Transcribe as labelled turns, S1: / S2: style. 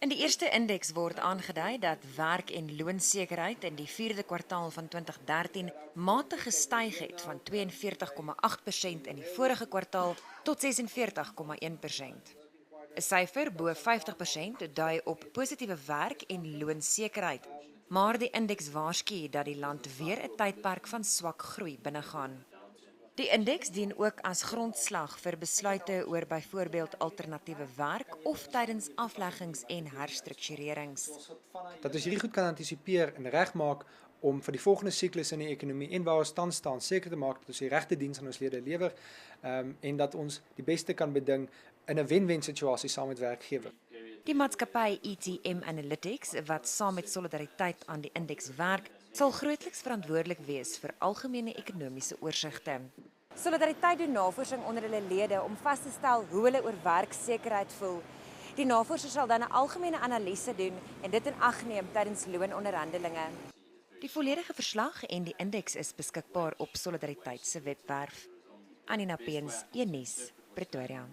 S1: In die eerste indeks word aangedui dat werk- en loonsekerheid in die 4de kwartaal van 2013 matig gestyg het van 42,8% in die vorige kwartaal tot 46,1%. 'n Syfer bo 50% dui op positiewe werk- en loonsekerheid, maar die indeks waarsku dat die land weer 'n tydperk van swak groei binnegaan. Die indeks dien ook as grondslag vir besluite oor byvoorbeeld alternatiewe werk of tydens afleggings en herstrukturerings.
S2: Dat ons hierdie goed kan antisipeer en regmaak om vir die volgende siklus in die ekonomie en waar ons tans staan seker te maak dat ons die regte diens aan ons lede lewer en dat ons die beste kan beding in 'n wen-wen situasie saam met werkgewer.
S1: Die maatskappy ETM Analytics, wat saam met Solidariteit aan die indeks werk, sal grootliks verantwoordelik wees vir algemene ekonomiese oorsigte. Solidariteit doen navorsing onder hulle lede om vas te stel hoe hulle oor werksekerheid voel. Die navorsers sal dan 'n algemene analise doen en dit in ag neem tydens loononderhandelinge. Die volledige verslag en die indeks is beskikbaar op Solidariteit se webwerf. Anina Peens, Een Nuus, Pretoria.